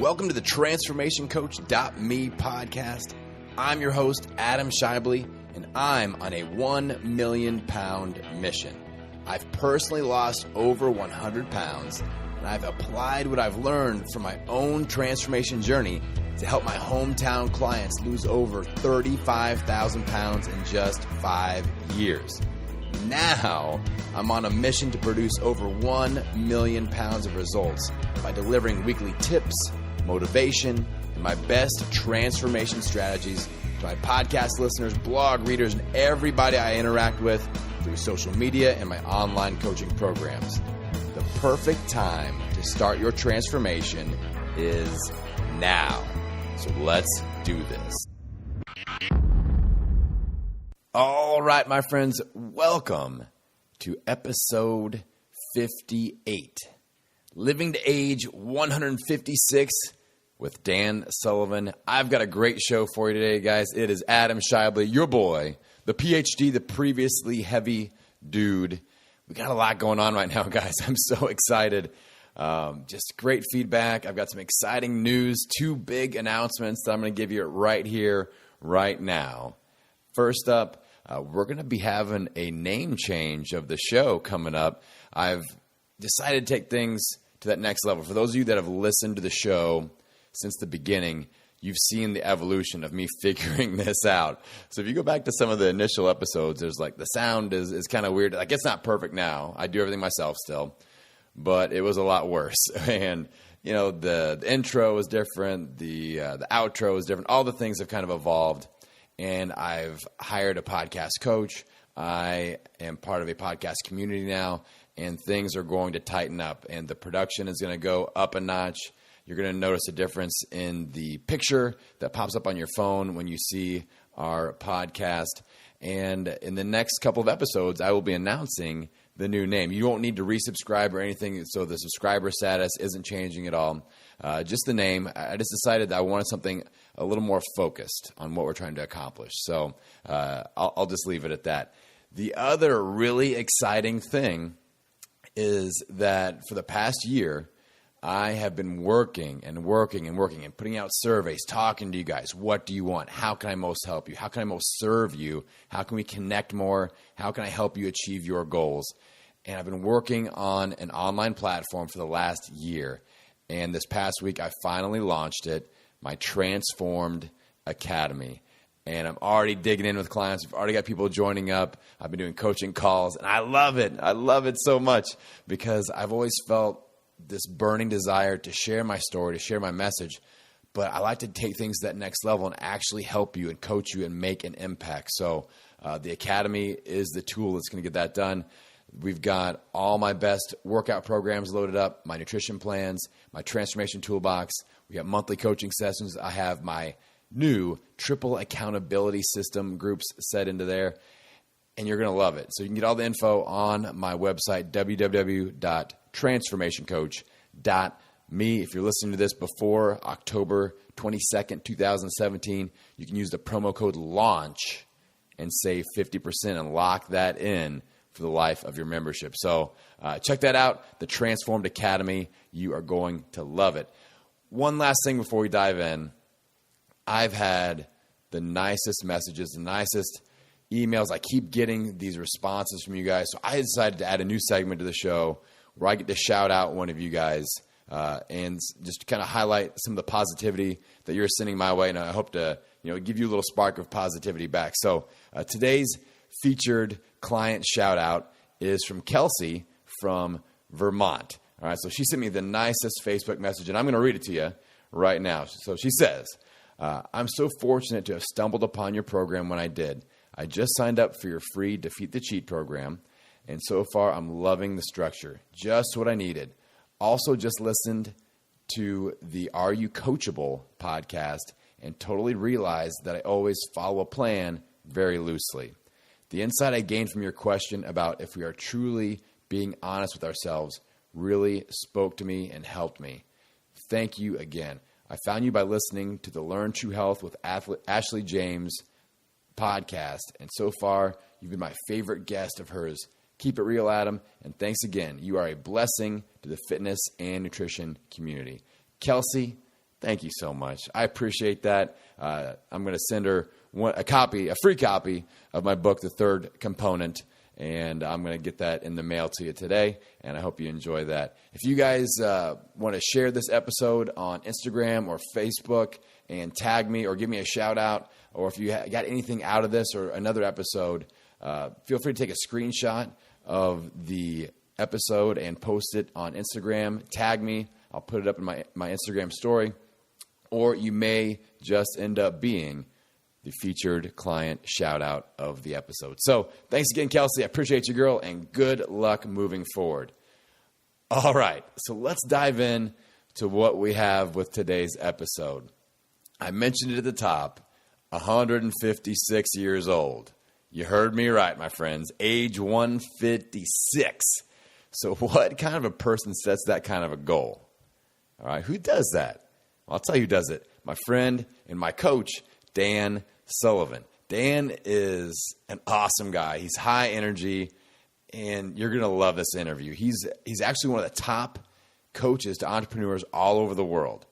Welcome to the TransformationCoach.me podcast. I'm your host, Adam Shibley, and I'm on a 1 million pound mission. I've personally lost over 100 pounds, and I've applied what I've learned from my own transformation journey to help my hometown clients lose over 35,000 pounds in just 5 years. Now, I'm on a mission to produce over 1 million pounds of results by delivering weekly tips, motivation, and my best transformation strategies to my podcast listeners, blog readers, and everybody I interact with through social media and my online coaching programs. The perfect time to start your transformation is now. So let's do this. All right, my friends, welcome to episode 58. Living to age 156 with Dan Sullivan. I've got a great show for you today, guys. It is Adam Shibley, your boy, the PhD, the previously heavy dude. We got a lot going on right now, guys. I'm so excited. Just great feedback. I've got some exciting news, 2 big announcements that I'm going to give you right here, right now. First up, we're going to be having a name change of the show coming up. I've decided to take things to that next level. For those of you that have listened to the show since the beginning, you've seen the evolution of me figuring this out. So if you go back to some of the initial episodes, there's like the sound is kind of weird. Like, it's not perfect now. I do everything myself still, but it was a lot worse. And you know, the intro is different, the outro is different. All the things have kind of evolved. And I've hired a podcast coach. I am part of a podcast community now, and things are going to tighten up, and the production is going to go up a notch. You're going to notice a difference in the picture that pops up on your phone when you see our podcast. And in the next couple of episodes, I will be announcing the new name. You won't need to resubscribe or anything, so the subscriber status isn't changing at all. Just the name. I just decided that I wanted something a little more focused on what we're trying to accomplish. So I'll just leave it at that. The other really exciting thing is that for the past year, I have been working and putting out surveys, talking to you guys. What do you want? How can I most help you? How can I most serve you? How can we connect more? How can I help you achieve your goals? And I've been working on an online platform for the last year. And this past week, I finally launched it, my Transformed Academy. And I'm already digging in with clients. I've already got people joining up. I've been doing coaching calls, and I love it. I love it so much because I've always felt this burning desire to share my story, to share my message. But I like to take things to that next level and actually help you and coach you and make an impact. So the Academy is the tool that's going to get that done. We've got all my best workout programs loaded up, my nutrition plans, my transformation toolbox. We have monthly coaching sessions. I have my new triple accountability system groups set into there, and you're going to love it. So you can get all the info on my website, www.transformationcoach.me. If you're listening to this before October 22nd, 2017, you can use the promo code LAUNCH and save 50% and lock that in for the life of your membership. So check that out, the Transformed Academy. You are going to love it. One last thing before we dive in. I've had the nicest messages, the nicest emails. I keep getting these responses from you guys. So I decided to add a new segment to the show where I get to shout out one of you guys and just kind of highlight some of the positivity that you're sending my way. And I hope to give you a little spark of positivity back. So today's featured client shout out is from Kelsey from Vermont. All right, so she sent me the nicest Facebook message, and I'm going to read it to you right now. So she says, I'm so fortunate to have stumbled upon your program when I did. I just signed up for your free Defeat the Cheat program, and so far I'm loving the structure. Just what I needed. Also just listened to the Are You Coachable podcast and totally realized that I always follow a plan very loosely. The insight I gained from your question about if we are truly being honest with ourselves really spoke to me and helped me. Thank you again. I found you by listening to the Learn True Health with Ashley James podcast, and so far, you've been my favorite guest of hers. Keep it real, Adam, and thanks again. You are a blessing to the fitness and nutrition community. Kelsey, Thank you so much. I appreciate that. I'm going to send her a free copy of my book, The Third Component, and I'm going to get that in the mail to you today, and I hope you enjoy that. If you guys want to share this episode on Instagram or Facebook and tag me or give me a shout out, or if you got anything out of this or another episode, feel free to take a screenshot of the episode and post it on Instagram. Tag me. I'll put it up in my Instagram story. Or you may just end up being the featured client shout out of the episode. So thanks again, Kelsey. I appreciate you, girl, and good luck moving forward. All right, so let's dive in to what we have with today's episode. I mentioned it at the top, 156 years old. You heard me right, my friends, age 156. So what kind of a person sets that kind of a goal? All right, who does that? I'll tell you who does it. My friend and my coach, Dan Sullivan. Dan is an awesome guy. He's high energy, and you're going to love this interview. He's actually one of the top coaches to entrepreneurs all over the world,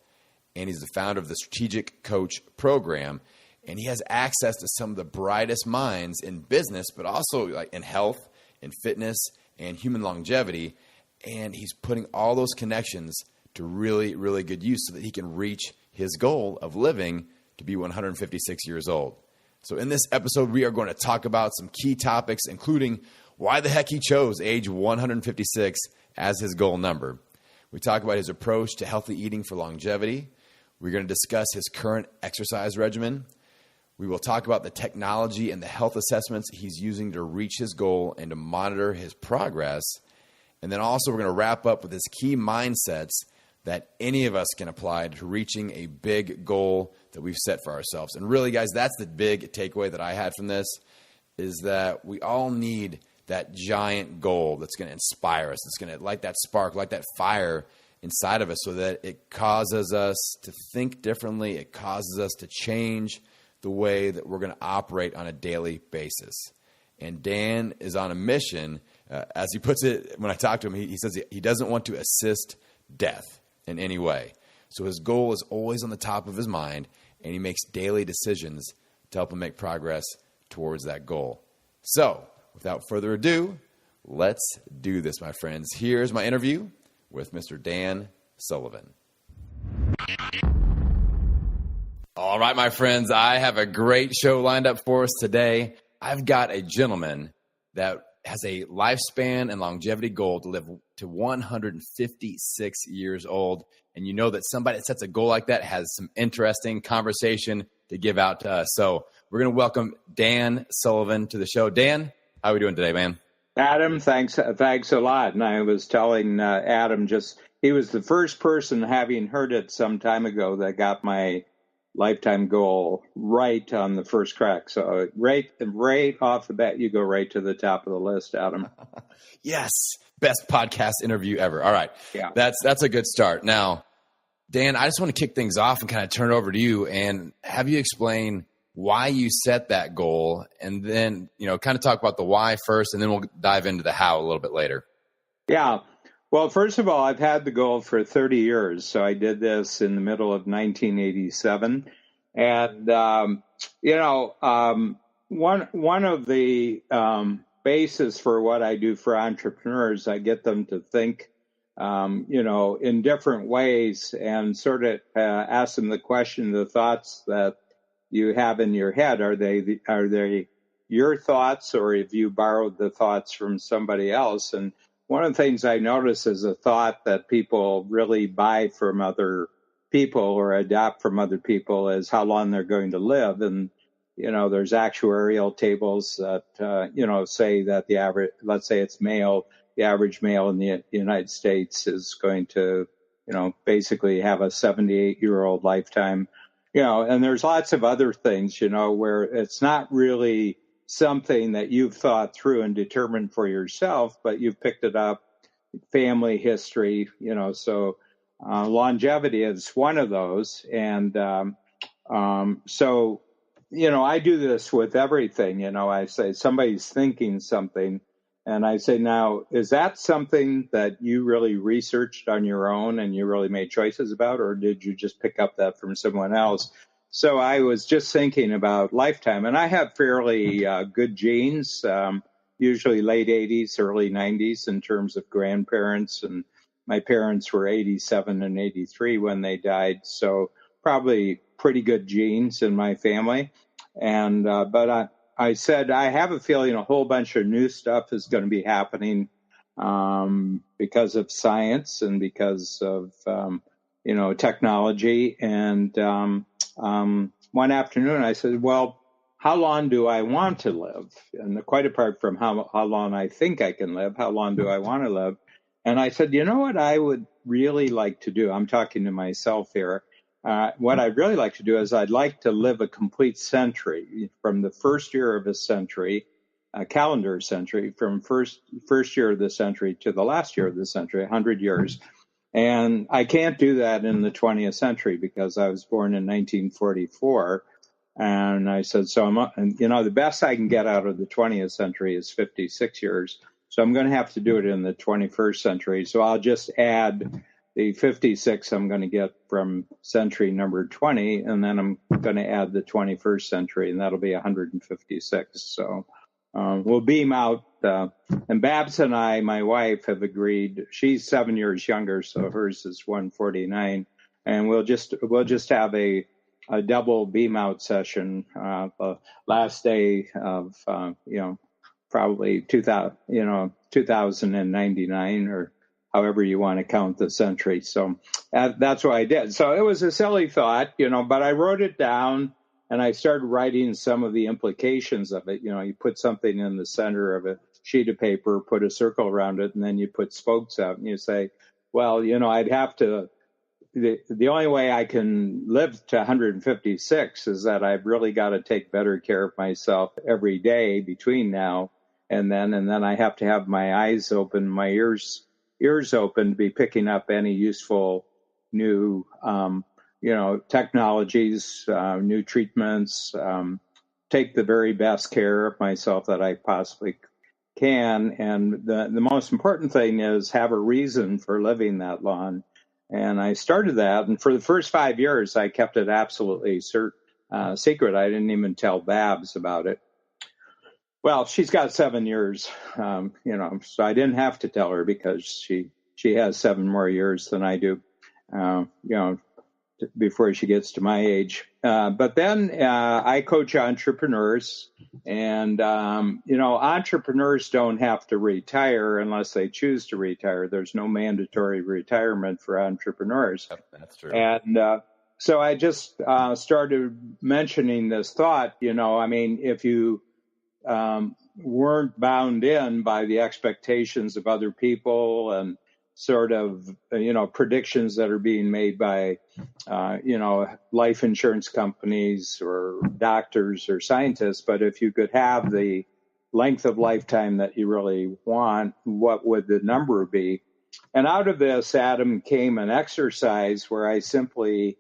and he's the founder of the Strategic Coach Program, and he has access to some of the brightest minds in business, but also like in health, in fitness, and human longevity, and he's putting all those connections to really, really good use so that he can reach his goal of living to be 156 years old. So in this episode, we are going to talk about some key topics, including why the heck he chose age 156 as his goal number. We talk about his approach to healthy eating for longevity. We're going to discuss his current exercise regimen. We will talk about the technology and the health assessments he's using to reach his goal and to monitor his progress. And then also we're going to wrap up with his key mindsets that any of us can apply to reaching a big goal that we've set for ourselves. And really, guys, that's the big takeaway that I had from this, is that we all need that giant goal that's going to inspire us. It's going to light that spark, light that fire inside of us so that it causes us to think differently. It causes us to change the way that we're going to operate on a daily basis. And Dan is on a mission. As he puts it, when I talk to him, he says he doesn't want to assist death in any way. So his goal is always on the top of his mind, and he makes daily decisions to help him make progress towards that goal. So without further ado, let's do this, my friends. Here's my interview with Mr. Dan Sullivan. All right, my friends, I have a great show lined up for us today. I've got a gentleman that has a lifespan and longevity goal to live to 156 years old. And you know that somebody that sets a goal like that has some interesting conversation to give out to us. So we're going to welcome Dan Sullivan to the show. Dan, how are we doing today, man? Adam, thanks a lot. And I was telling Adam he was the first person, having heard it some time ago, that got my lifetime goal right on the first crack. So right off the bat, you go right to the top of the list, Adam. Yes. Best podcast interview ever. All right. Yeah. That's a good start. Now, Dan, I just want to kick things off and kind of turn it over to you and have you explain why you set that goal, and then, kind of talk about the why first, and then we'll dive into the how a little bit later. Yeah. Well, first of all, I've had the goal for 30 years. So I did this in the middle of 1987. And, one of the basis for what I do for entrepreneurs, I get them to think, in different ways, and sort of ask them the question, the thoughts that you have in your head, are they your thoughts, or have you borrowed the thoughts from somebody else? And one of the things I notice is a thought that people really buy from other people or adopt from other people is how long they're going to live. And, there's actuarial tables that, say that the average, let's say it's male, the average male in the United States is going to, basically have a 78-year-old lifetime, and there's lots of other things, where it's not really something that you've thought through and determined for yourself, but you've picked it up, family history, so longevity is one of those. And so, I do this with everything. I say somebody's thinking something, And I say, now, is that something that you really researched on your own and you really made choices about, or did you just pick up that from someone else? So I was just thinking about lifetime, and I have fairly good genes, usually late 80s, early 90s in terms of grandparents. And my parents were 87 and 83 when they died, so probably pretty good genes in my family. And but I said, I have a feeling a whole bunch of new stuff is going to be happening because of science and because of, technology. And one afternoon I said, well, how long do I want to live? And quite apart from how long I think I can live, how long do I want to live? And I said, you know what I would really like to do? I'm talking to myself here. What I'd really like to do is I'd like to live a complete century, from the first year of a century, a calendar century, from first year of the century to the last year of the century, 100 years. And I can't do that in the 20th century because I was born in 1944. And I said, the best I can get out of the 20th century is 56 years. So I'm going to have to do it in the 21st century. So I'll just add the 56 I'm going to get from century number 20, and then I'm going to add the 21st century, and that'll be 156. So we'll beam out. And Babs and I, my wife, have agreed. She's 7 years younger, so hers is 149, and we'll just have a double beam out session the last day of probably 2099 or however you want to count the century. So that's what I did. So it was a silly thought, but I wrote it down and I started writing some of the implications of it. You put something in the center of a sheet of paper, put a circle around it, and then you put spokes out and you say, well, I'd have to, the only way I can live to 156 is that I've really got to take better care of myself every day between now and then I have to have my eyes open, my ears open to be picking up any useful new, technologies, new treatments, take the very best care of myself that I possibly can. And the most important thing is have a reason for living that long. And I started that. And for the first 5 years, I kept it absolutely secret. I didn't even tell Babs about it. Well, she's got 7 years, so I didn't have to tell her because she has 7 more years than I do, before she gets to my age. But then I coach entrepreneurs, and, entrepreneurs don't have to retire unless they choose to retire. There's no mandatory retirement for entrepreneurs. Yep, that's true. And so I just started mentioning this thought, if you weren't bound in by the expectations of other people and sort of, predictions that are being made by, life insurance companies or doctors or scientists. But if you could have the length of lifetime that you really want, what would the number be? And out of this, Adam, came an exercise where I simply,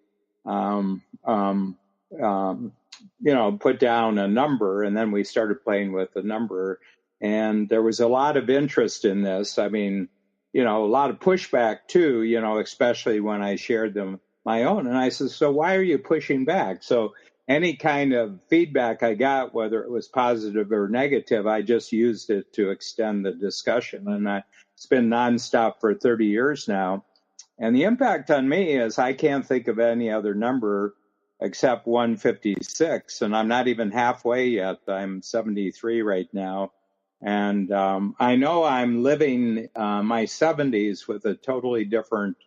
put down a number, and then we started playing with the number. And there was a lot of interest in this. I mean, a lot of pushback too, especially when I shared them my own. And I said, so why are you pushing back? So any kind of feedback I got, whether it was positive or negative, I just used it to extend the discussion. And it's been nonstop for 30 years now. And the impact on me is I can't think of any other number except 156. And I'm not even halfway yet. I'm 73 right now. And I know I'm living my 70s with a totally different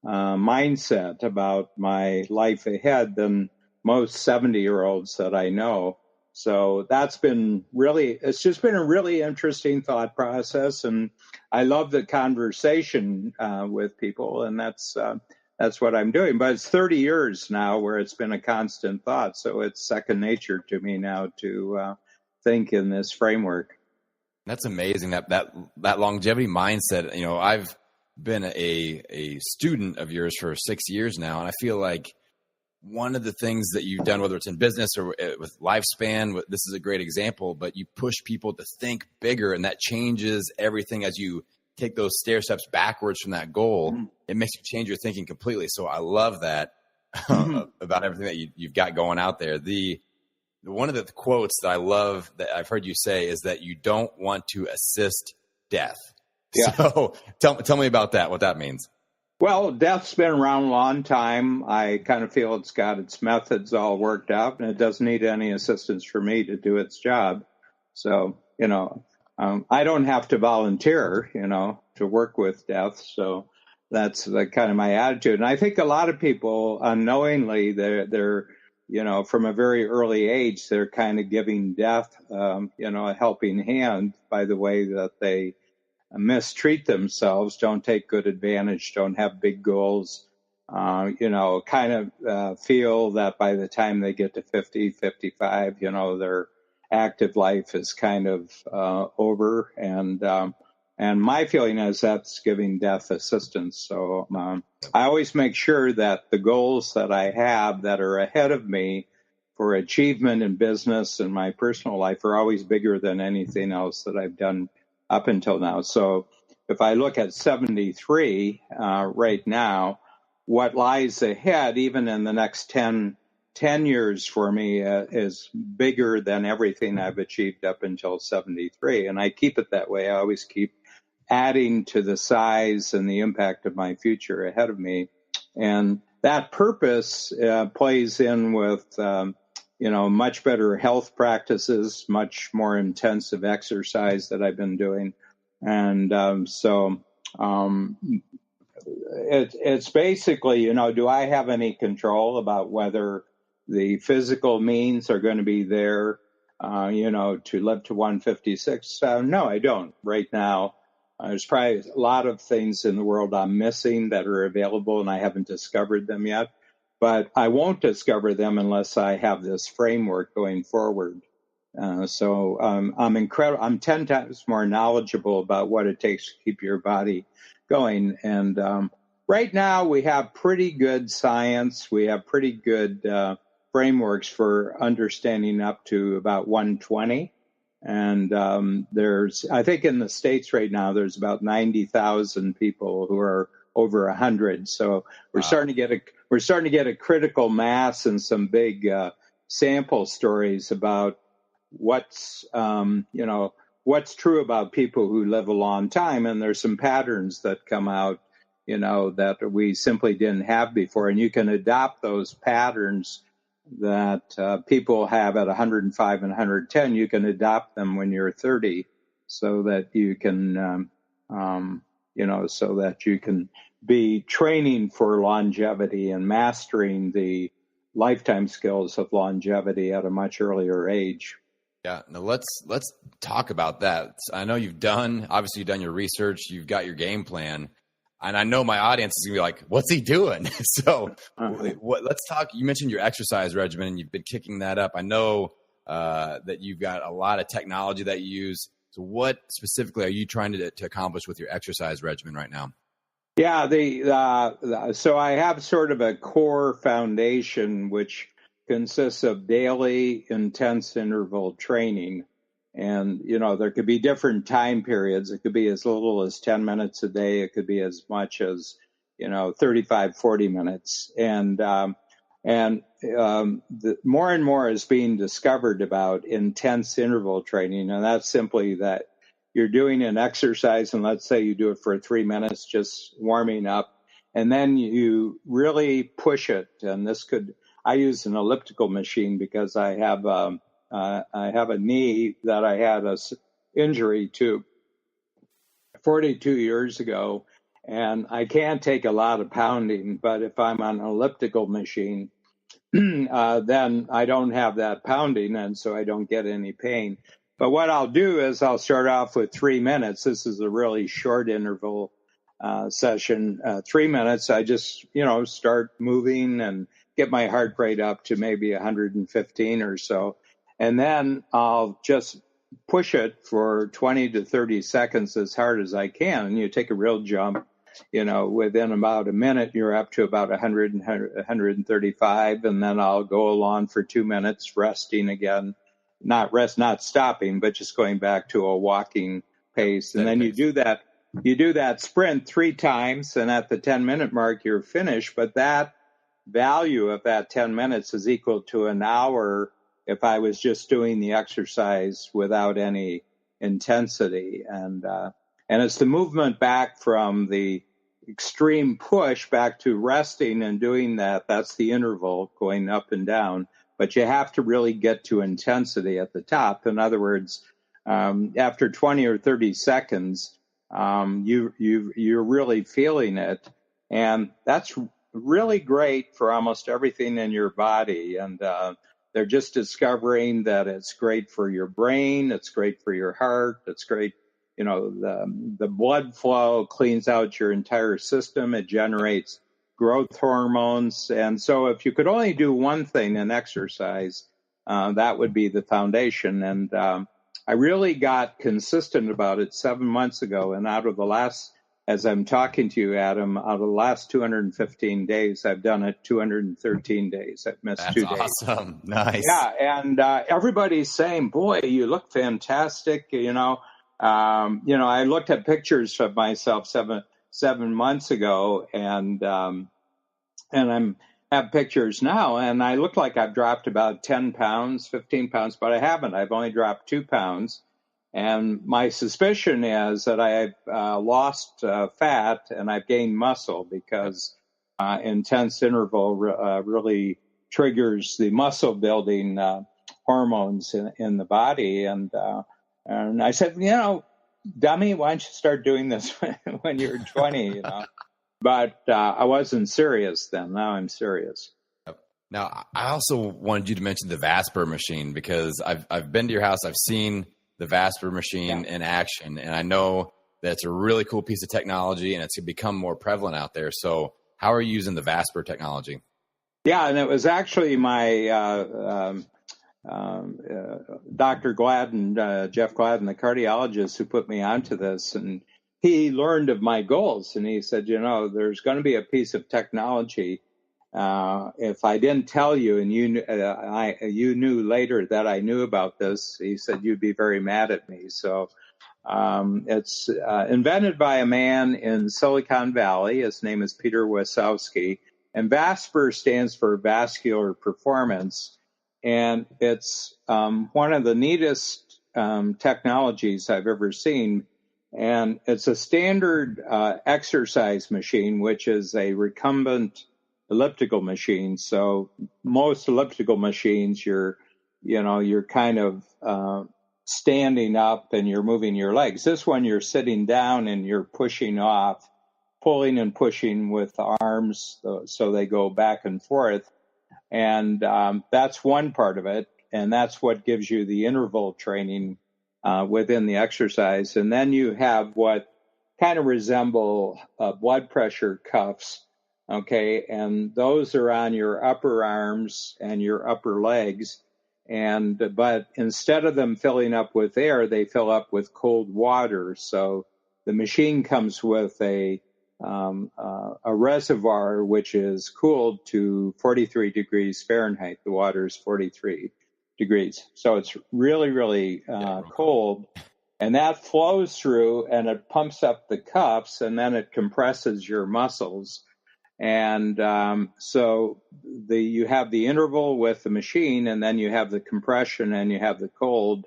mindset about my life ahead than most 70-year-olds that I know. So it's just been a really interesting thought process. And I love the conversation with people. And that's what I'm doing. But it's 30 years now where it's been a constant thought. So it's second nature to me now to think in this framework. That's amazing. That longevity mindset. I've been a student of yours for 6 years now, and I feel like one of the things that you've done, whether it's in business or with lifespan, this is a great example, but you push people to think bigger, and that changes everything as you take those stair steps backwards from that goal. It makes you change your thinking completely. So I love that about everything that you've got going out there. One of the quotes that I love that I've heard you say is that you don't want to assist death. Yeah. So tell me about that, what that means. Well, death's been around a long time. I kind of feel it's got its methods all worked out, and it doesn't need any assistance for me to do its job. So, I don't have to volunteer, to work with death. So that's kind of my attitude. And I think a lot of people unknowingly, they're from a very early age, they're kind of giving death, a helping hand by the way that they mistreat themselves, don't take good advantage, don't have big goals, kind of feel that by the time they get to 50, 55, their active life is kind of over. And my feeling is that's giving death assistance. So I always make sure that the goals that I have that are ahead of me for achievement in business and my personal life are always bigger than anything else that I've done up until now. So if I look at 73 right now, what lies ahead, even in the next 10 years for me, is bigger than everything I've achieved up until 73. And I keep it that way. I always keep adding to the size and the impact of my future ahead of me. And that purpose plays in with, much better health practices, much more intensive exercise that I've been doing. And it's basically, do I have any control about whether the physical means are going to be there, to live to 156? No, I don't right now. There's probably a lot of things in the world I'm missing that are available, and I haven't discovered them yet. But I won't discover them unless I have this framework going forward. So I'm incredible. I'm 10 times more knowledgeable about what it takes to keep your body going. And right now we have pretty good science. We have pretty good frameworks for understanding up to about 120. And I think in the States right now, there's about 90,000 people who are over 100. So we're starting to get a critical mass and some big sample stories about what's true about people who live a long time. And there's some patterns that come out, that we simply didn't have before. And you can adopt those patterns that people have at 105 and 110. You can adopt them when you're 30 so that you can, so that you can be training for longevity and mastering the lifetime skills of longevity at a much earlier age. Yeah, no, let's talk about that. I know you've done your research, you've got your game plan, and I know my audience is gonna be like, "What's he doing?" So, let's talk. You mentioned your exercise regimen, and you've been kicking that up. I know that you've got a lot of technology that you use. So, what specifically are you trying to accomplish with your exercise regimen right now? Yeah, so I have sort of a core foundation which consists of daily intense interval training. And, there could be different time periods. It could be as little as 10 minutes a day. It could be as much as, 35, 40 minutes. And more and more is being discovered about intense interval training. And that's simply that you're doing an exercise, and let's say you do it for 3 minutes, just warming up, and then you really push it. And I use an elliptical machine because I have a knee that I had an injury to 42 years ago, and I can't take a lot of pounding, but if I'm on an elliptical machine, then I don't have that pounding, and so I don't get any pain. But what I'll do is I'll start off with 3 minutes. This is a really short interval session. 3 minutes, I just, start moving and get my heart rate up to maybe 115 or so. And then I'll just push it for 20 to 30 seconds as hard as I can. And you take a real jump. within about a minute, you're up to about 100 and 135, and then I'll go along for 2 minutes, resting again, not stopping, but just going back to a walking pace. And then you do that sprint 3 times, and at the 10-minute mark, you're finished. But that value of that 10 minutes is equal to an hour if I was just doing the exercise without any intensity. And it's the movement back from the extreme push back to resting and doing that. That's the interval going up and down. But you have to really get to intensity at the top. In other words, after 20 or 30 seconds, you're really feeling it. And that's really great for almost everything in your body. And they're just discovering that it's great for your brain. It's great for your heart. It's great. The blood flow cleans out your entire system. It generates growth hormones. And so if you could only do one thing in exercise, that would be the foundation. And I really got consistent about it 7 months ago. And out of the last, as I'm talking to you, Adam, out of the last 215 days, I've done it 213 days. I've missed 2 days. That's awesome. Nice. Yeah. And everybody's saying, boy, you look fantastic. I looked at pictures of myself seven months ago, and I'm have pictures now, and I look like I've dropped about 10 pounds, 15 pounds, but I haven't. I've only dropped 2 pounds. And my suspicion is that I've lost fat and I've gained muscle because intense interval really triggers the muscle building hormones in the body. And I said, dummy, why don't you start doing this when you're 20, But I wasn't serious then. Now I'm serious. Now, I also wanted you to mention the Vasper machine because I've been to your house. I've seen the Vasper machine in action, and I know that it's a really cool piece of technology, and it's become more prevalent out there. So how are you using the Vasper technology? Yeah, and it was actually my Dr. Gladden, Jeff Gladden, the cardiologist, who put me onto this, and he learned of my goals, and he said, there's going to be a piece of technology. If I didn't tell you, and you knew later that I knew about this, he said you'd be very mad at me. So it's invented by a man in Silicon Valley. His name is Peter Wasowski, and Vasper stands for Vascular Performance. And it's one of the neatest technologies I've ever seen. And it's a standard exercise machine, which is a recumbent elliptical machine. So most elliptical machines, you're kind of standing up and you're moving your legs. This one, you're sitting down and you're pushing off, pulling and pushing with the arms so they go back and forth. And that's one part of it. And that's what gives you the interval training within the exercise. And then you have what kind of resemble blood pressure cuffs. Okay. And those are on your upper arms and your upper legs. But instead of them filling up with air, they fill up with cold water. So the machine comes with a reservoir which is cooled to 43 degrees Fahrenheit. The water is 43 degrees. So it's really, really cold. And that flows through and it pumps up the cuffs and then it compresses your muscles. And so you have the interval with the machine, and then you have the compression and you have the cold.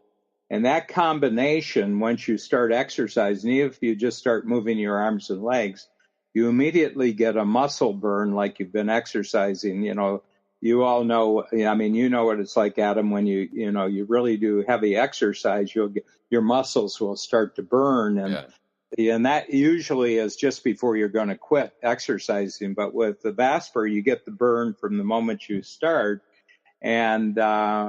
And that combination, once you start exercising, even if you just start moving your arms and legs, you immediately get a muscle burn like you've been exercising. You all know, you know what it's like, Adam, when you really do heavy exercise, your muscles will start to burn. And that usually is just before you're going to quit exercising. But with the Vasper, you get the burn from the moment you start. And the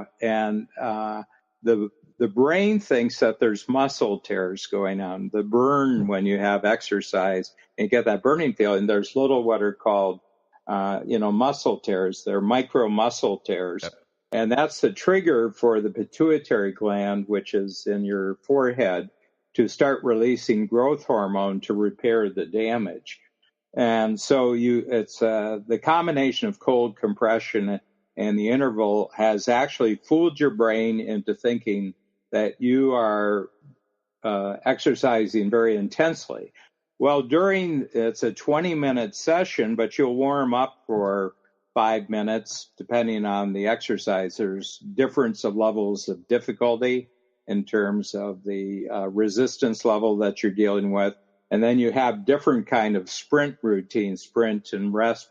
brain thinks that there's muscle tears going on. The burn when you have exercise and you get that burning feeling, there's little what are called, muscle tears. They're micro muscle tears. Yep. And that's the trigger for the pituitary gland, which is in your forehead, to start releasing growth hormone to repair the damage. And so it's the combination of cold compression and the interval has actually fooled your brain into thinking that you are exercising very intensely. Well, it's a 20-minute session, but you'll warm up for 5 minutes, depending on the exercise. There's difference of levels of difficulty in terms of the resistance level that you're dealing with. And then you have different kind of sprint routines, sprint and rest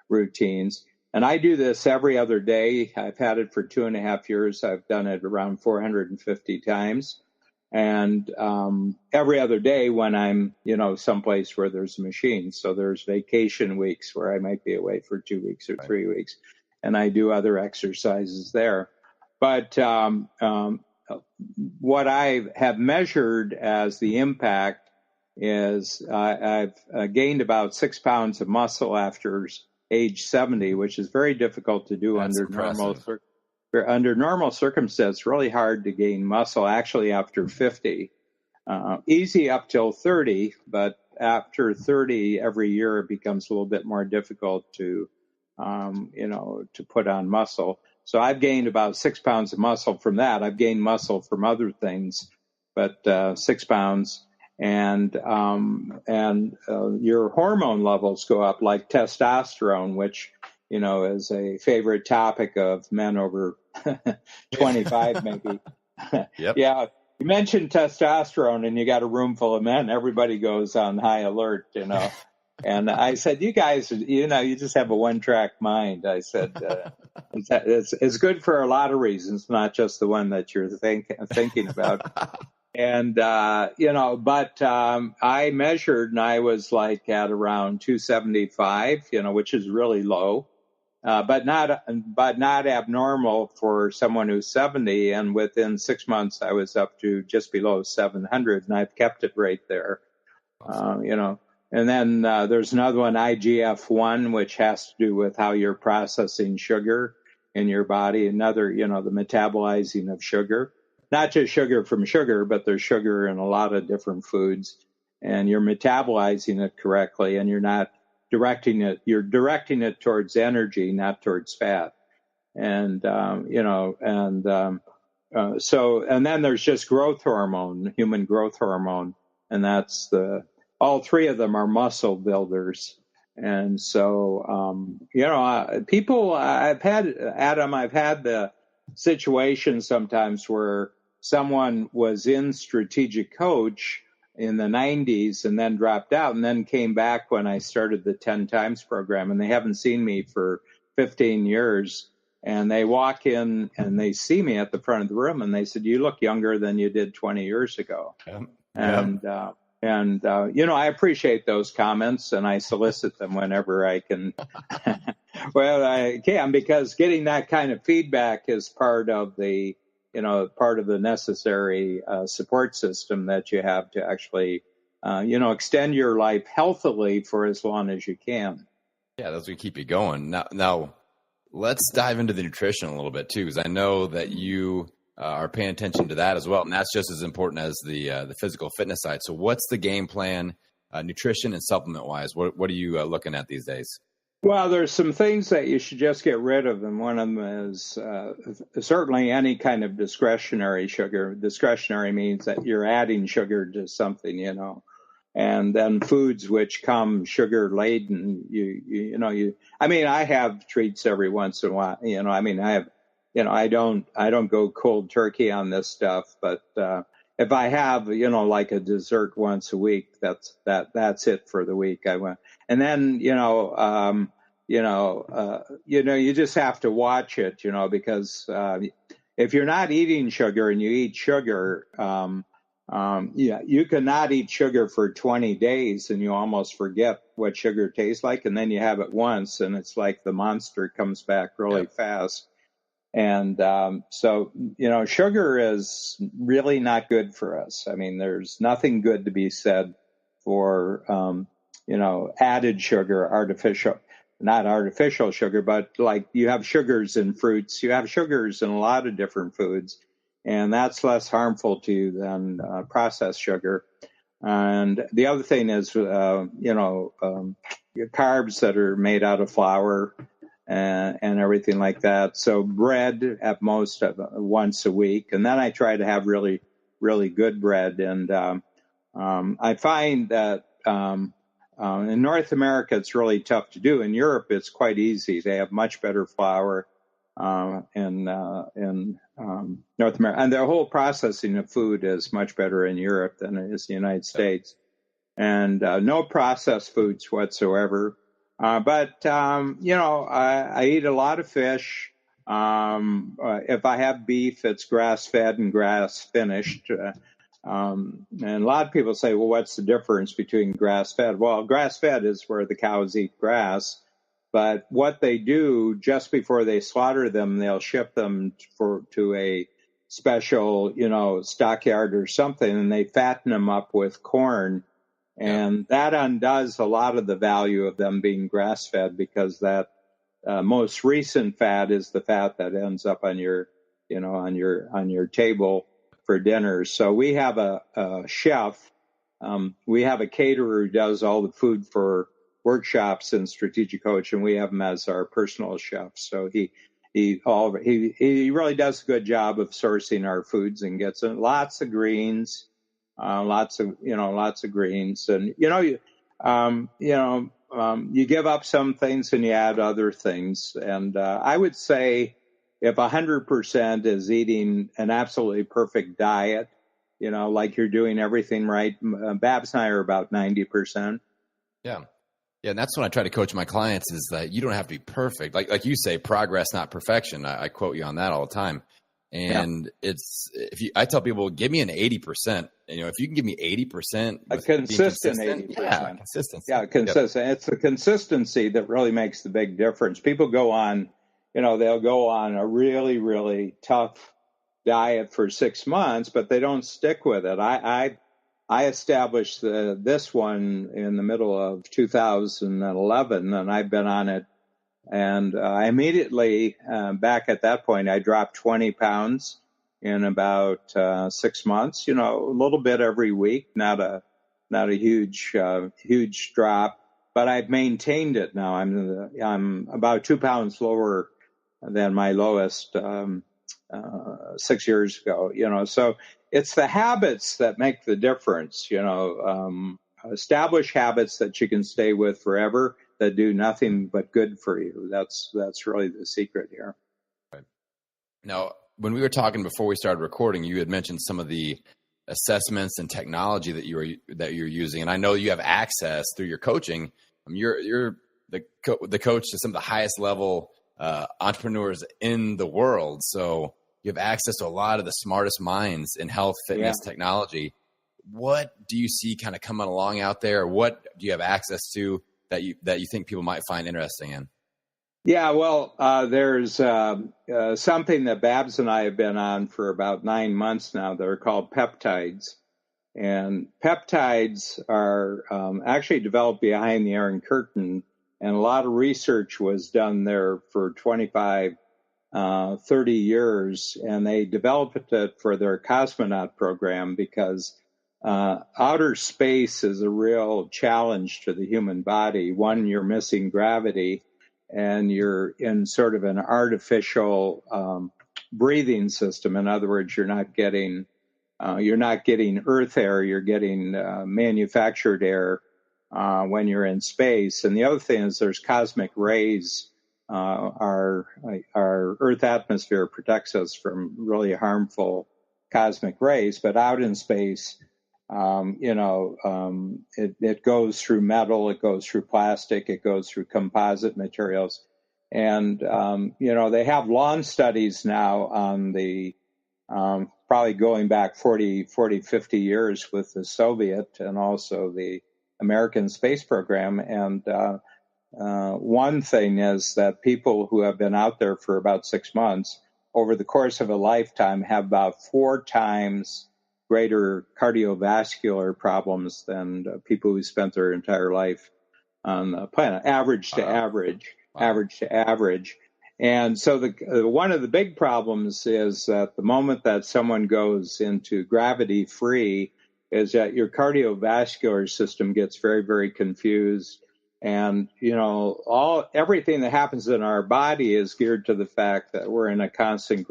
routines. And I do this every other day. I've had it for 2.5 years. I've done it around 450 times. And every other day when I'm, someplace where there's a machine. So there's vacation weeks where I might be away for 2 weeks or 3 weeks, and I do other exercises there. But what I have measured as the impact is I've gained about 6 pounds of muscle after age 70, which is very difficult to do under normal circumstances. Really hard to gain muscle actually after 50. Easy up till 30, but after 30, every year it becomes a little bit more difficult to put on muscle. So I've gained about 6 pounds of muscle from that. I've gained muscle from other things, but 6 pounds. And your hormone levels go up, like testosterone, which, is a favorite topic of men over 25, maybe. Yep. Yeah. You mentioned testosterone and you got a room full of men. Everybody goes on high alert, And I said, you guys, you just have a one-track mind. I said, it's good for a lot of reasons, not just the one that you're thinking about. And, but I measured and I was like at around 275, which is really low, but not abnormal for someone who's 70. And within 6 months, I was up to just below 700, and I've kept it right there. Awesome. And then there's another one, IGF-1, which has to do with how you're processing sugar in your body. Another, the metabolizing of sugar. Not just sugar from sugar, but there's sugar in a lot of different foods, and you're metabolizing it correctly, and you're not directing it. You're directing it towards energy, not towards fat. And and then there's just growth hormone, human growth hormone, and that's all three of them are muscle builders. And so people, I've had the situation sometimes where someone was in strategic coach in the 90s and then dropped out and then came back when I started the 10 times program, and they haven't seen me for 15 years. And they walk in and they see me at the front of the room and they said, "You look younger than you did 20 years ago." Yeah. And I appreciate those comments and I solicit them whenever I can. Well, I can, because getting that kind of feedback is part of the necessary support system that you have to actually, extend your life healthily for as long as you can. Yeah, that's what keep you going. Now, let's dive into the nutrition a little bit too, because I know that you are paying attention to that as well, and that's just as important as the physical fitness side. So, what's the game plan, nutrition and supplement wise? What are you looking at these days? Well, there's some things that you should just get rid of, and one of them is certainly any kind of discretionary sugar. Discretionary means that you're adding sugar to something, and then foods which come sugar laden. I have treats every once in a while. I don't go cold turkey on this stuff, but if I have, like a dessert once a week, that's it for the week. I went, and then, you just have to watch it, because if you're not eating sugar and you eat sugar, you cannot eat sugar for 20 days and you almost forget what sugar tastes like. And then you have it once and it's like the monster comes back really fast. And so, sugar is really not good for us. I mean, there's nothing good to be said for, added sugar, not artificial sugar, but like you have sugars in fruits, you have sugars in a lot of different foods, and that's less harmful to you than processed sugar. And the other thing is, carbs that are made out of flour and everything like that. So bread at most once a week. And then I try to have really, really good bread. And I find that in North America, it's really tough to do. In Europe, it's quite easy. They have much better flour in North America. And their whole processing of food is much better in Europe than it is in the United States. And no processed foods whatsoever. But I eat a lot of fish. If I have beef, it's grass-fed and grass-finished. And a lot of people say, well, what's the difference between grass-fed? Well, grass-fed is where the cows eat grass. But what they do just before they slaughter them, they'll ship them to a special, stockyard or something, and they fatten them up with corn. And that undoes a lot of the value of them being grass-fed, because that most recent fat is the fat that ends up on your table for dinner. So we have a chef. We have a caterer who does all the food for workshops in Strategic Coach, and we have him as our personal chef. So he really does a good job of sourcing our foods and gets lots of greens. Lots of greens, and you give up some things and you add other things. And I would say if 100% is eating an absolutely perfect diet, like you're doing everything right, Babs and I are about 90%. Yeah. Yeah, and that's when I try to coach my clients, is that you don't have to be perfect. Like you say, progress, not perfection. I quote you on that all the time. And I tell people, give me an 80%. If you can give me 80%, a consistent 80%. Yeah, consistency. Yeah, consistent. Yep. It's the consistency that really makes the big difference. People go on, they'll go on a really, really tough diet for 6 months, but they don't stick with it. I established this one in the middle of 2011, and I've been on it. And I immediately, back at that point, I dropped 20 pounds in about 6 months. A little bit every week, not a huge drop, but I've maintained it now. I'm about 2 pounds lower than my lowest 6 years ago. So it's the habits that make the difference. Establish habits that you can stay with forever, that do nothing but good for you. That's really the secret here. Right. Now, when we were talking before we started recording, you had mentioned some of the assessments and technology that you're using, and I know you have access through your coaching. You're the coach to some of the highest level entrepreneurs in the world, so you have access to a lot of the smartest minds in health, fitness, technology. What do you see kind of coming along out there? What do you have access to that you think people might find interesting in? Yeah, well, there's something that Babs and I have been on for about 9 months now that are called Peptides. And peptides are actually developed behind the Iron Curtain, and a lot of research was done there for 25, 30 years, and they developed it for their cosmonaut program because outer space is a real challenge to the human body. One, you're missing gravity, and you're in sort of an artificial breathing system. In other words, you're not getting Earth air, you're getting manufactured air when you're in space. And the other thing is there's cosmic rays. Our Earth atmosphere protects us from really harmful cosmic rays, but out in space, it goes through metal, it goes through plastic, it goes through composite materials. And, they have lawn studies now on the, probably going back 40, 50 years with the Soviet and also the American space program. And one thing is that people who have been out there for about 6 months over the course of a lifetime have about 4 times greater cardiovascular problems than people who spent their entire life on the planet, average to average. And so one of the big problems is that the moment that someone goes into gravity free, is that your cardiovascular system gets very, very confused. And, everything that happens in our body is geared to the fact that we're in a constant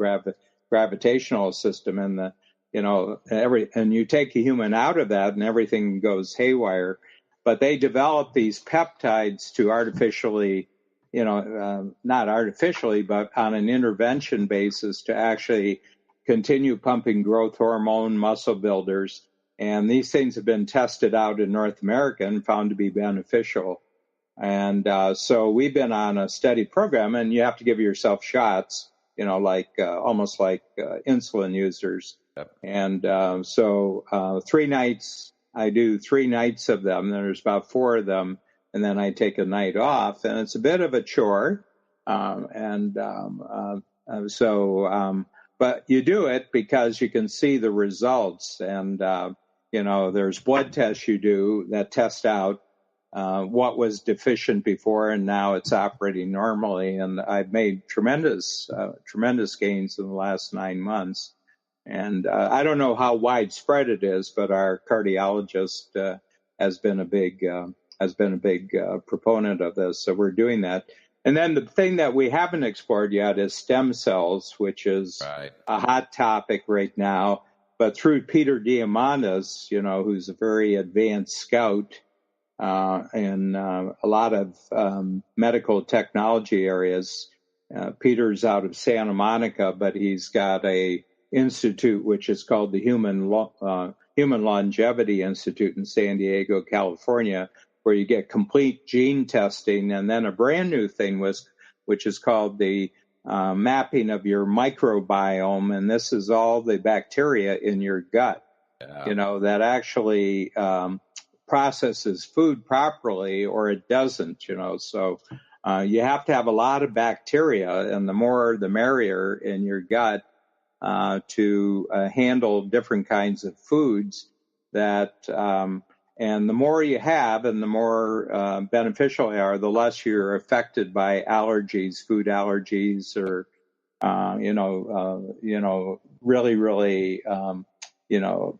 gravitational system, and and you take a human out of that and everything goes haywire. But they develop these peptides to artificially, not artificially, but on an intervention basis to actually continue pumping growth hormone, muscle builders. And these things have been tested out in North America and found to be beneficial. And so we've been on a steady program, and you have to give yourself shots, almost like insulin users. Yep. And so 3 nights, I do 3 nights of them. There's about 4 of them, and then I take a night off, and it's a bit of a chore. But you do it because you can see the results. And, there's blood tests you do that test out what was deficient before, and now it's operating normally. And I've made tremendous gains in the last 9 months. And I don't know how widespread it is, but our cardiologist has been a big proponent of this. So we're doing that. And then the thing that we haven't explored yet is stem cells, which is a hot topic right now. But through Peter Diamandis, who's a very advanced scout in a lot of medical technology areas. Peter's out of Santa Monica, but he's got a institute which is called the Human Longevity Institute in San Diego, California, where you get complete gene testing, and then a brand new thing which is called the mapping of your microbiome, and this is all the bacteria in your gut, that actually processes food properly, or it doesn't, So you have to have a lot of bacteria, and the more the merrier in your gut to handle different kinds of foods that. And the more you have and the more beneficial they are, the less you're affected by allergies, food allergies, or, really, really,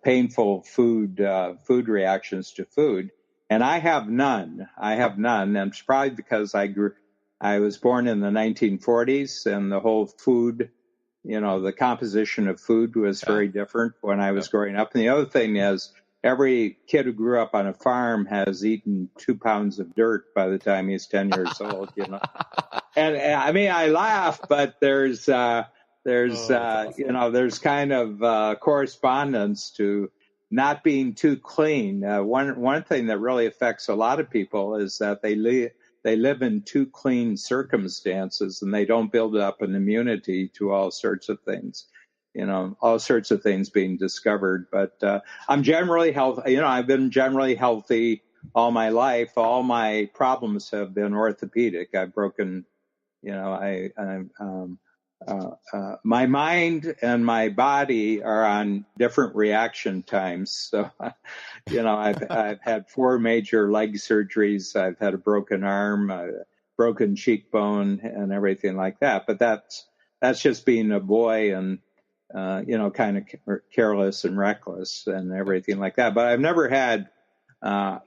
painful food reactions to food. And I have none. And it's probably because I was born in the 1940s, and the whole food, the composition of food was very different when I was growing up. And the other thing is, every kid who grew up on a farm has eaten 2 pounds of dirt by the time he's 10 years old, And I mean, I laugh, but there's kind of correspondence to not being too clean. One thing that really affects a lot of people is that they live in too clean circumstances, and they don't build up an immunity to all sorts of things. All sorts of things being discovered. But I'm generally healthy. I've been generally healthy all my life. All my problems have been orthopedic. I've broken, my mind and my body are on different reaction times. So, I've had 4 major leg surgeries. I've had a broken arm, a broken cheekbone, and everything like that. But that's just being a boy and, kind of careless and reckless and everything like that. But I've never had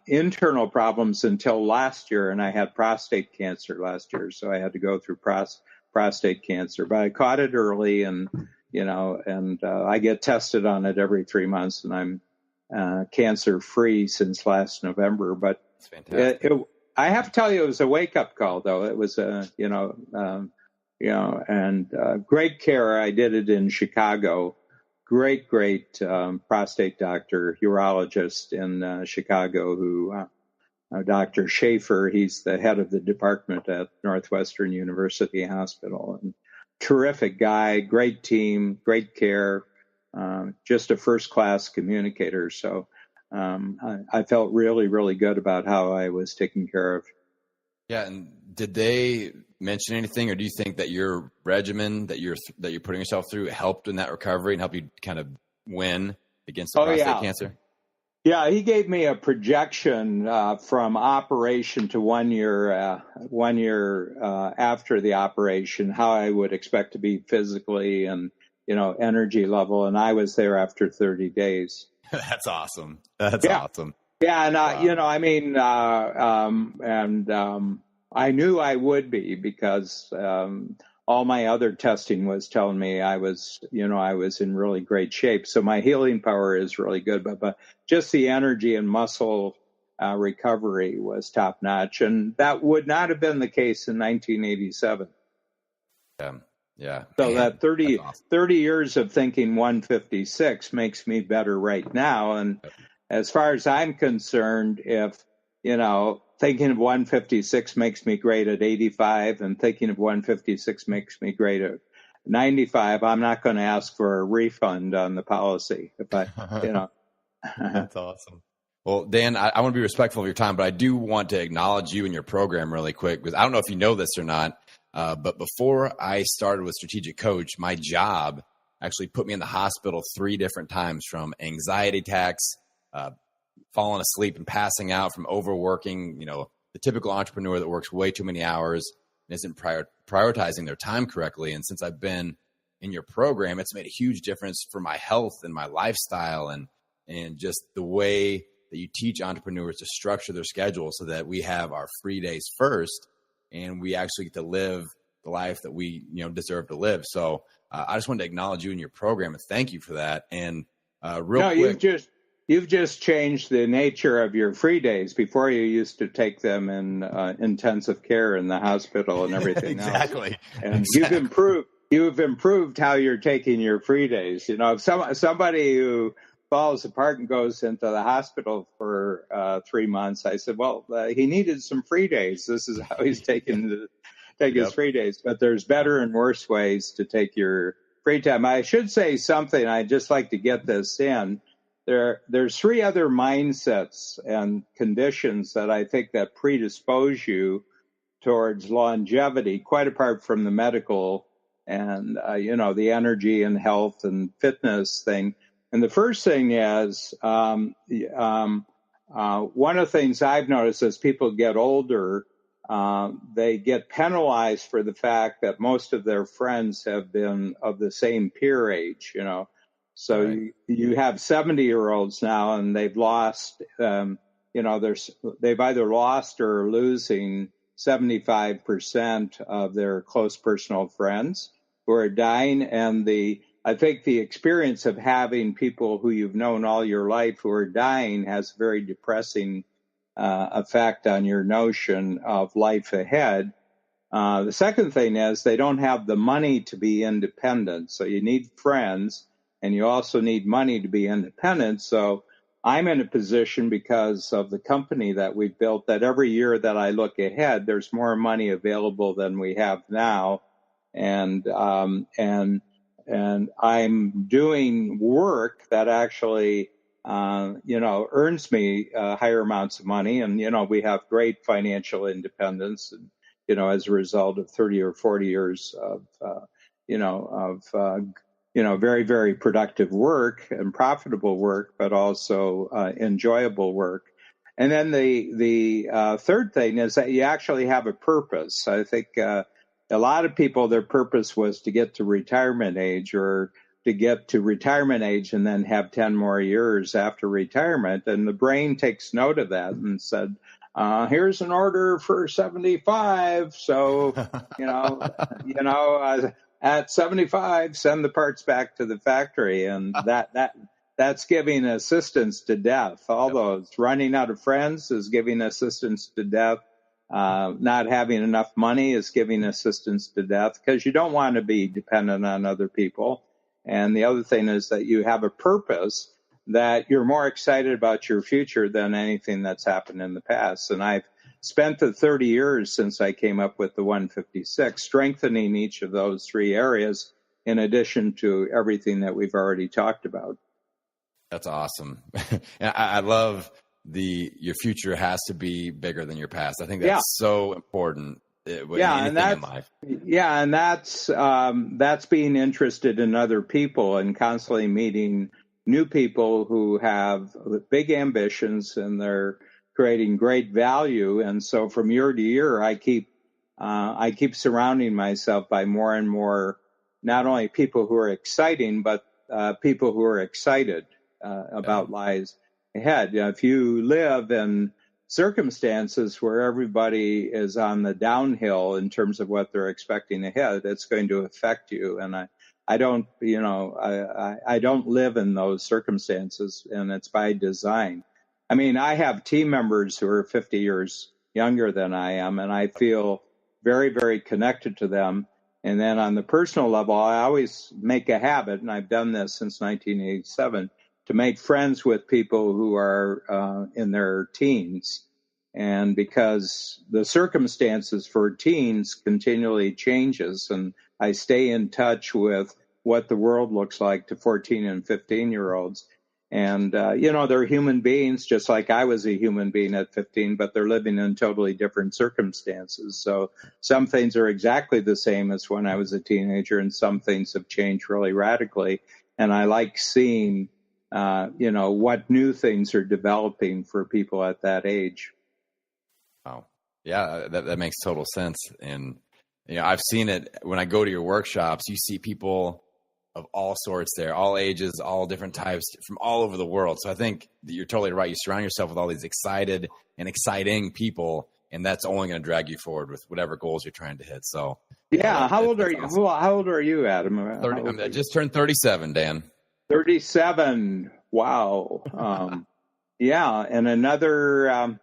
internal problems until last year, and I had prostate cancer last year, so I had to go through prostate cancer. But I caught it early, and I get tested on it every 3 months, and I'm cancer-free since last November. But I have to tell you, it was a wake-up call, though. It was great care. I did it in Chicago. Great prostate doctor, urologist in Chicago, who Dr. Schaefer, he's the head of the department at Northwestern University Hospital. And terrific guy, great team, great care, just a first-class communicator. So I felt really, really good about how I was taken care of. Yeah, and did they mention anything, or do you think that your regimen that you're putting yourself through helped in that recovery and helped you kind of win against the prostate cancer? Yeah, he gave me a projection from operation to 1 year after the operation, how I would expect to be physically and energy level, and I was there after 30 days. That's awesome. That's Yeah. awesome. Yeah. And, Wow. you know, I mean, I knew I would be because all my other testing was telling me I was in really great shape. So my healing power is really good, but just the energy and muscle recovery was top notch. And that would not have been the case in 1987. Yeah. Yeah. So Man, that that's awesome. 30 years of thinking 156 makes me better right now. And as far as I'm concerned, if, thinking of 156 makes me great at 85 and thinking of 156 makes me great at 95, I'm not going to ask for a refund on the policy. If I. That's awesome. Well, Dan, I want to be respectful of your time, but I do want to acknowledge you and your program really quick because I don't know if you know this or not, but before I started with Strategic Coach, my job actually put me in the hospital 3 different times, from anxiety attacks, falling asleep and passing out from overworking, the typical entrepreneur that works way too many hours and isn't prioritizing their time correctly. And since I've been in your program, it's made a huge difference for my health and my lifestyle and just the way that you teach entrepreneurs to structure their schedule so that we have our free days first and we actually get to live the life that we, deserve to live. So I just wanted to acknowledge you and your program and thank you for that. And quick. You've just changed the nature of your free days. Before, you used to take them in intensive care in the hospital and everything Exactly. else. And you've improved how you're taking your free days. If somebody who falls apart and goes into the hospital for 3 months, I said, well, he needed some free days. This is how he's taking his free days. But there's better and worse ways to take your free time. I should say something. I'd just like to get this in. There's 3 other mindsets and conditions that I think that predispose you towards longevity, quite apart from the medical and, the energy and health and fitness thing. And the first thing is one of the things I've noticed as people get older, they get penalized for the fact that most of their friends have been of the same peer age, So right. You have 70-year-olds now, and they've lost, they've either lost or are losing 75% of their close personal friends who are dying. And I think the experience of having people who you've known all your life who are dying has a very depressing effect on your notion of life ahead. The second thing is they don't have the money to be independent. So you need friends. And you also need money to be independent. So I'm in a position because of the company that we've built that every year that I look ahead, there's more money available than we have now. And I'm doing work that actually, earns me higher amounts of money. And, we have great financial independence, and, as a result of 30 or 40 years of very, very productive work and profitable work, but also enjoyable work. And then the third thing is that you actually have a purpose. I think a lot of people, their purpose was to get to retirement age or to get to retirement age and then have 10 more years after retirement. And the brain takes note of that and said, here's an order for 75. So, at 75, send the parts back to the factory. And that's giving assistance to death. Although it's running out of friends is giving assistance to death. Not having enough money is giving assistance to death because you don't want to be dependent on other people. And the other thing is that you have a purpose that you're more excited about your future than anything that's happened in the past. And I've spent the 30 years since I came up with the 156, strengthening each of those 3 areas in addition to everything that we've already talked about. That's awesome. And I love your future has to be bigger than your past. I think that's so important. In life. Yeah, and that's being interested in other people and constantly meeting new people who have big ambitions and they're creating great value. And so from year to year, I keep surrounding myself by more and more, not only people who are exciting, but people who are excited. about lies ahead. If you live in circumstances where everybody is on the downhill in terms of what they're expecting ahead, it's going to affect you. And I don't live in those circumstances, and it's by design. I mean, I have team members who are 50 years younger than I am, and I feel very, very connected to them. And then on the personal level, I always make a habit, and I've done this since 1987, to make friends with people who are in their teens. And because the circumstances for teens continually changes, and I stay in touch with what the world looks like to 14 and 15-year-olds. And, they're human beings, just like I was a human being at 15, but they're living in totally different circumstances. So some things are exactly the same as when I was a teenager, and some things have changed really radically. And I like seeing, what new things are developing for people at that age. Wow. Yeah, that makes total sense. And, I've seen it when I go to your workshops. You see people of all sorts there, all ages, all different types, from all over the world. So I think that you're totally right. You surround yourself with all these excited and exciting people, and that's only going to drag you forward with whatever goals you're trying to hit. So yeah. How old are you? Awesome. How old are you, Adam? 30, I just turned 37, Dan. 37. Wow. Yeah. In another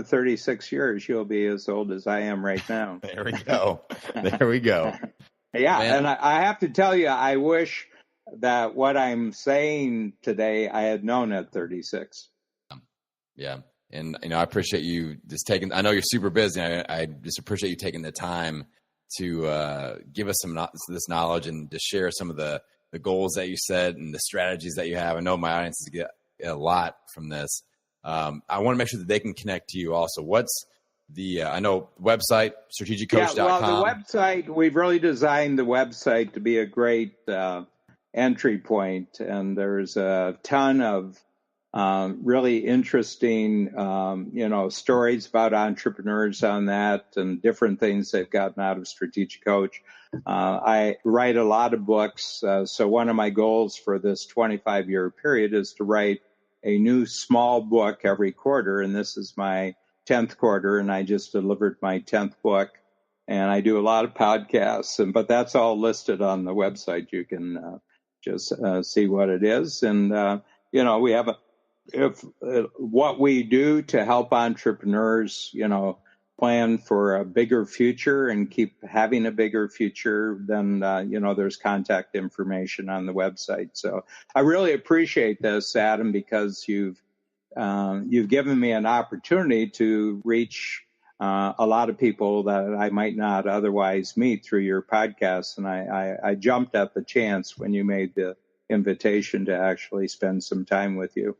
36 years, you'll be as old as I am right now. There we go. There we go. Yeah. Man. And I have to tell you, I wish that what I'm saying today, I had known at 36. Yeah. And, I appreciate you just taking, I know you're super busy. I just appreciate you taking the time to give us this knowledge and to share some of the goals that you set and the strategies that you have. I know my audiences get a lot from this. I want to make sure that they can connect to you also. What's the, I know website, strategiccoach.com. Yeah, well, the website, we've really designed the website to be a great entry point. And there's a ton of really interesting, stories about entrepreneurs on that and different things they've gotten out of Strategic Coach. I write a lot of books. So one of my goals for this 25-year period is to write a new small book every quarter. And this is my 10th quarter, and I just delivered my 10th book. And I do a lot of podcasts, but that's all listed on the website. You can just see what it is. And, we have what we do to help entrepreneurs, plan for a bigger future and keep having a bigger future, then, there's contact information on the website. So I really appreciate this, Adam, because you've given me an opportunity to reach a lot of people that I might not otherwise meet through your podcast. And I jumped at the chance when you made the invitation to actually spend some time with you.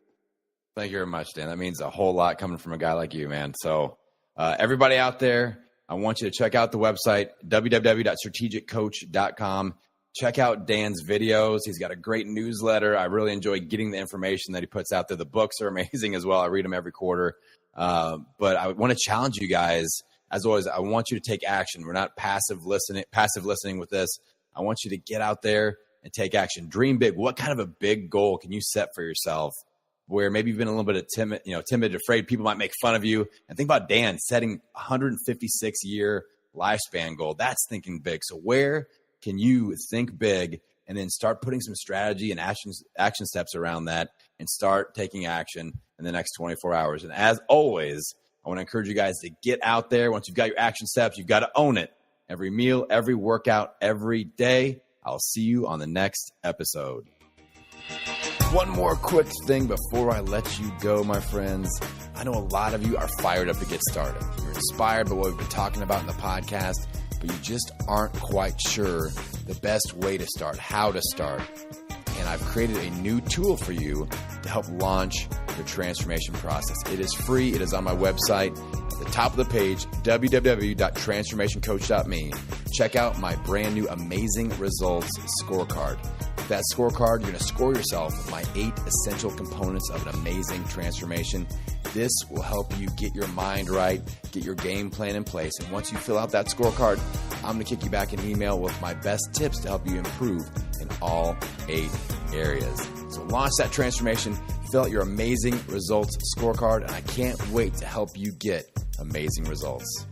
Thank you very much, Dan. That means a whole lot coming from a guy like you, man. So everybody out there, I want you to check out the website, www.strategiccoach.com. Check out Dan's videos. He's got a great newsletter. I really enjoy getting the information that he puts out there. The books are amazing as well. I read them every quarter. But I want to challenge you guys. As always, I want you to take action. We're not passive listening with this. I want you to get out there and take action. Dream big. What kind of a big goal can you set for yourself where maybe you've been a little bit of timid, afraid people might make fun of you? And think about Dan setting a 156-year lifespan goal. That's thinking big. So where can you think big and then start putting some strategy and action steps around that and start taking action in the next 24 hours? And as always, I want to encourage you guys to get out there. Once you've got your action steps, you've got to own it. Every meal, every workout, every day. I'll see you on the next episode. One more quick thing before I let you go, my friends. I know a lot of you are fired up to get started. You're inspired by what we've been talking about in the podcast, but you just aren't quite sure the best way to start, how to start. And I've created a new tool for you to help launch your transformation process. It is free. It is on my website. At the top of the page, www.transformationcoach.me. Check out my brand new Amazing Results Scorecard. With that scorecard, you're going to score yourself with my 8 essential components of an amazing transformation. This will help you get your mind right, get your game plan in place. And once you fill out that scorecard, I'm going to kick you back an email with my best tips to help you improve in all 8 areas. So launch that transformation, fill out your amazing results scorecard, and I can't wait to help you get amazing results.